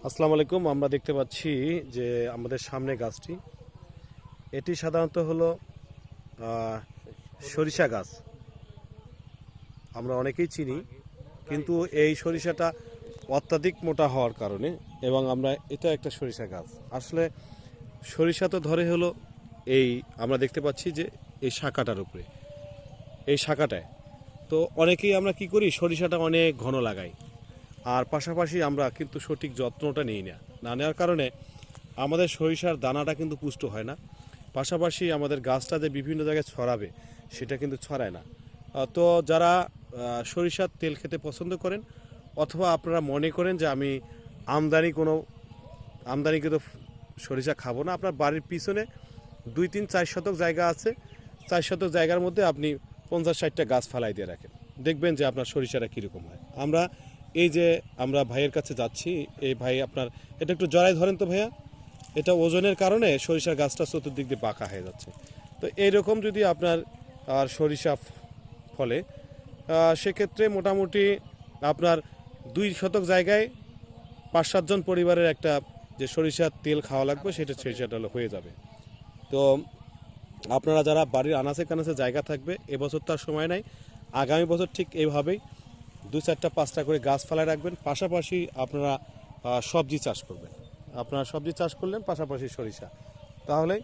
আসসালামু আলাইকুম। আমরা দেখতে পাচ্ছি যে আমাদের সামনে গাছটি, এটি সাধারণত হলো সরিষা গাছ। আমরা অনেকেই চিনি, কিন্তু এই সরিষাটা অত্যাধিক মোটা হওয়ার কারণে, এবং এটা একটা সরিষা গাছ। আসলে সরিষা তো ধরে হলো এই, আমরা দেখতে পাচ্ছি যে এই শাখাটার উপরে, এই শাখাটায়। তো অনেকেই আমরা কি করি, সরিষাটা অনেক ঘন লাগাই, আর পাশাপাশি আমরা কিন্তু সঠিক যত্নটা নিই না নেওয়ার কারণে আমাদের সরিষার দানাটা কিন্তু পুষ্ট হয় না। পাশাপাশি আমাদের গাছটা যে বিভিন্ন জায়গায় ছড়াবে সেটা কিন্তু ছড়ায় না। তো যারা সরিষার তেল খেতে পছন্দ করেন, অথবা আপনারা মনে করেন যে আমি আমদানিকৃত সরিষা খাবো না, আপনার বাড়ির পিছনে 2-3-4 শতক জায়গা আছে, 4 শতক জায়গার মধ্যে আপনি 50-60টা গাছ ফালাই দিয়ে রাখেন, দেখবেন যে আপনার সরিষাটা কীরকম হয়। আমরা ভাইয়ের কাছে যাচ্ছি, এই ভাই আপনার এটা একটু জড়াই ধরেন তো ভাইয়া। এটা ওজনের কারণে সরিষার গাছটা চতুর্দিক দিয়ে বাঁকা হয়ে যাচ্ছে। তো এইরকম যদি আপনার সরিষা ফলে, সেক্ষেত্রে মোটামুটি আপনার 2 শতক জায়গায় 5-7 জন পরিবারের একটা যে সরিষার তেল খাওয়া লাগবে সরিষাটা হয়ে যাবে। তো আপনারা যারা বাড়ির আনাচে কানাচে জায়গা থাকবে, এবছর তার সময় নাই, আগামী বছর ঠিক এইভাবেই 2-4টা-5টা করে গাছ ফালায় রাখবেন। পাশাপাশি আপনারা সবজি চাষ করবেন। আপনারা সবজি চাষ করলেন পাশাপাশি সরিষা, তাহলে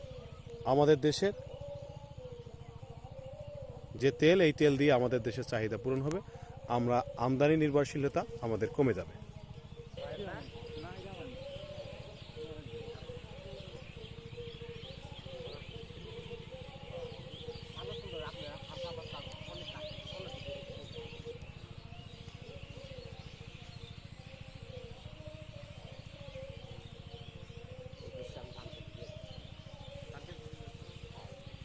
আমাদের দেশের যে তেল, এই তেল দিয়ে আমাদের দেশের চাহিদা পূরণ হবে। আমদানি নির্ভরশীলতা আমাদের কমে যাবে।